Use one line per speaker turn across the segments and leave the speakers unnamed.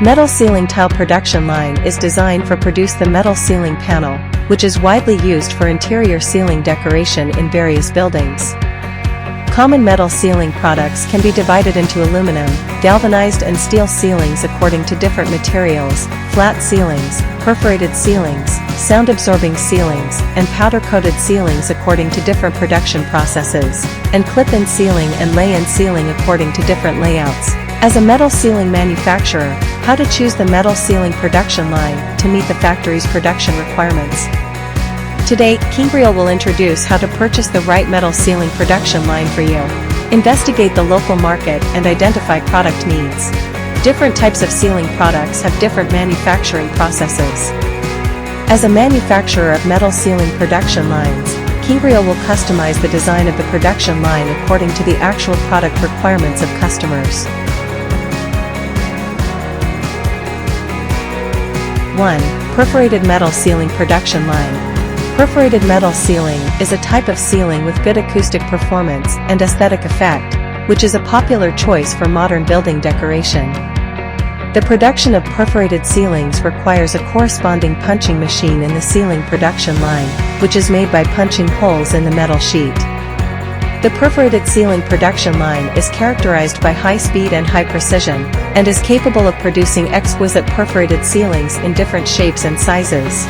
Metal ceiling tile production line is designed for produce the metal ceiling panel, which is widely used for interior ceiling decoration in various buildings. Common metal ceiling products can be divided into aluminum, galvanized and steel ceilings according to different materials, flat ceilings, perforated ceilings, sound-absorbing ceilings, and powder-coated ceilings according to different production processes, and clip-in ceiling and lay-in ceiling according to different layouts. As a metal ceiling manufacturer, how to choose the metal ceiling production line to meet the factory's production requirements. Today, KINGREAL will introduce how to purchase the right metal ceiling production line for you. Investigate the local market and identify product needs. Different types of ceiling products have different manufacturing processes. As a manufacturer of metal ceiling production lines, KINGREAL will customize the design of the production line according to the actual product requirements of customers. 1. Perforated metal ceiling production line. Perforated metal ceiling is a type of ceiling with good acoustic performance and aesthetic effect, which is a popular choice for modern building decoration. The production of perforated ceilings requires a corresponding punching machine in the ceiling production line, which is made by punching holes in the metal sheet. The perforated ceiling production line is characterized by high speed and high precision, and is capable of producing exquisite perforated ceilings in different shapes and sizes.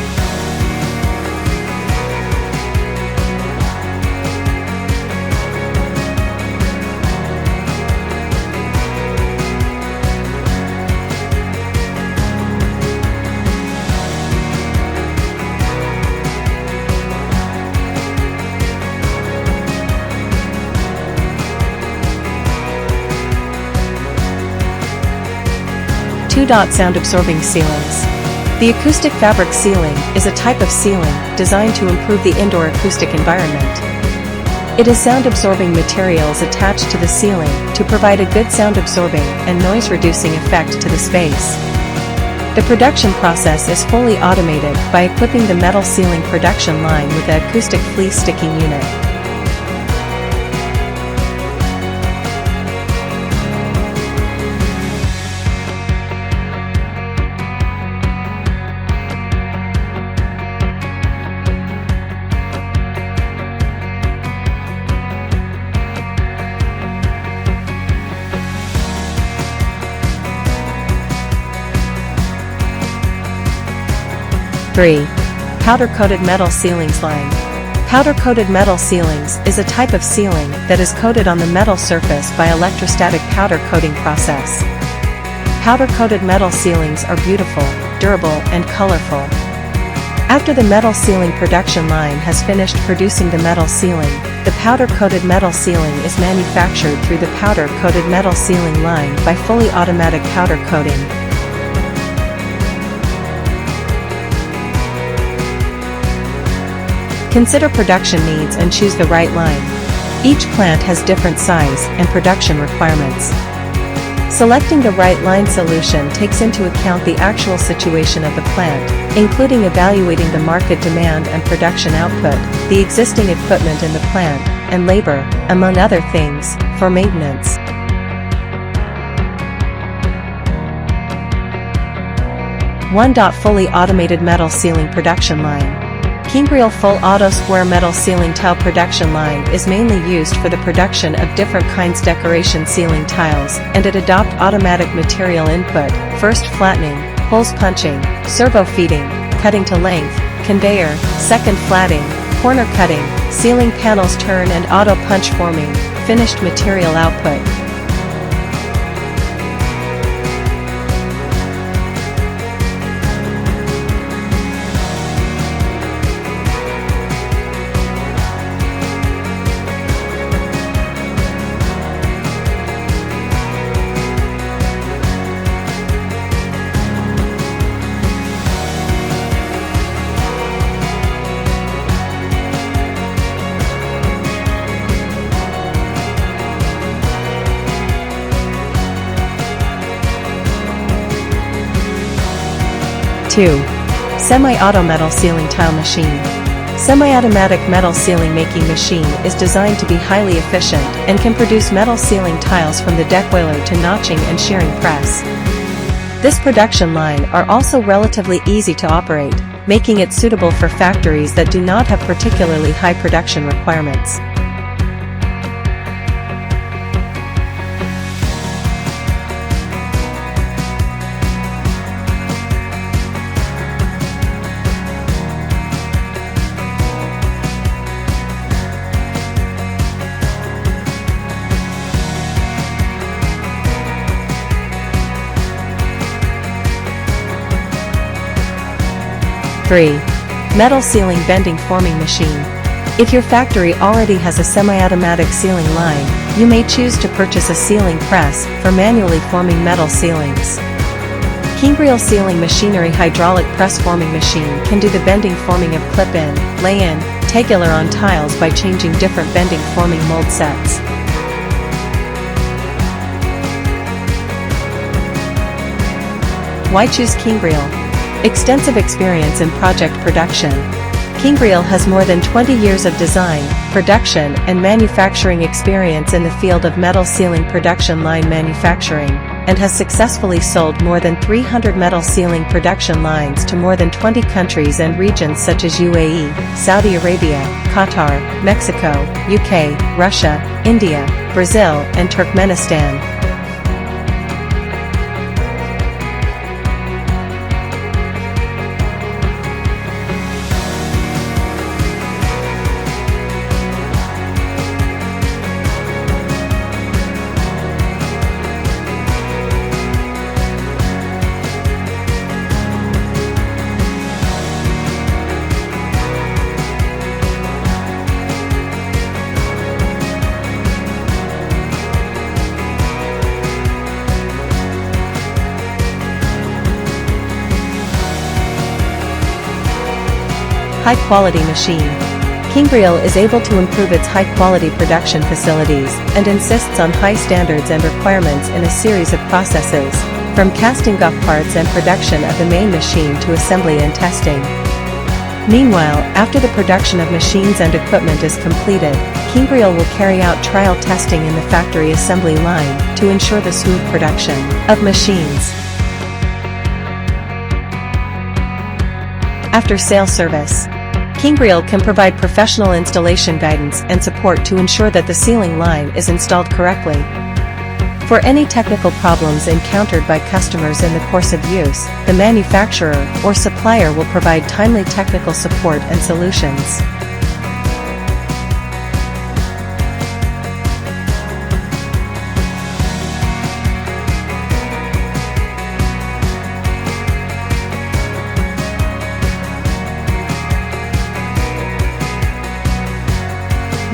Sound-absorbing ceilings. The acoustic fabric ceiling is a type of ceiling designed to improve the indoor acoustic environment. It is sound-absorbing materials attached to the ceiling to provide a good sound-absorbing and noise-reducing effect to the space. The production process is fully automated by equipping the metal ceiling production line with an acoustic fleece sticking unit. Three. Powder-coated metal ceilings line. Powder-coated metal ceilings is a type of ceiling that is coated on the metal surface by electrostatic powder coating process. Powder-coated metal ceilings are beautiful, durable, and colorful. After the metal ceiling production line has finished producing the metal ceiling, the powder-coated metal ceiling is manufactured through the powder-coated metal ceiling line by fully automatic powder coating. Consider production needs and choose the right line. Each plant has different size and production requirements. Selecting the right line solution takes into account the actual situation of the plant, including evaluating the market demand and production output, the existing equipment in the plant, and labor, among other things, for maintenance. Fully automated metal ceiling production line. KINGREAL Full Auto Square Metal Ceiling Tile Production Line is mainly used for the production of different kinds decoration ceiling tiles, and it adopt automatic material input, first flattening, holes punching, servo feeding, cutting to length, conveyor, second flatting, corner cutting, ceiling panels turn and auto punch forming, finished material output. 2. Semi-auto metal ceiling tile machine. Semi-automatic metal ceiling making machine is designed to be highly efficient and can produce metal ceiling tiles from the deckoiler to notching and shearing press. This production line are also relatively easy to operate, making it suitable for factories that do not have particularly high production requirements. Three. Metal Sealing Bending Forming Machine. If your factory already has a semi-automatic sealing line, you may choose to purchase a sealing press for manually forming metal ceilings. KINGREAL Sealing Machinery Hydraulic Press Forming Machine can do the bending forming of clip-in, lay-in, tegular on tiles by changing different bending forming mold sets. Why choose KINGREAL? Extensive experience in project production. KINGREAL has more than 20 years of design, production, and manufacturing experience in the field of metal sealing production line manufacturing, and has successfully sold more than 300 metal sealing production lines to more than 20 countries and regions such as UAE, Saudi Arabia, Qatar, Mexico, UK, Russia, India, Brazil, and Turkmenistan. High-quality machine. KINGREAL is able to improve its high-quality production facilities and insists on high standards and requirements in a series of processes, from casting off parts and production of the main machine to assembly and testing. Meanwhile, after the production of machines and equipment is completed, KINGREAL will carry out trial testing in the factory assembly line to ensure the smooth production of machines. After-sale service. KINGREAL can provide professional installation guidance and support to ensure that the sealing line is installed correctly. For any technical problems encountered by customers in the course of use, the manufacturer or supplier will provide timely technical support and solutions.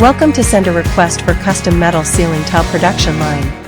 Welcome to send a request for custom metal sealing tile production line.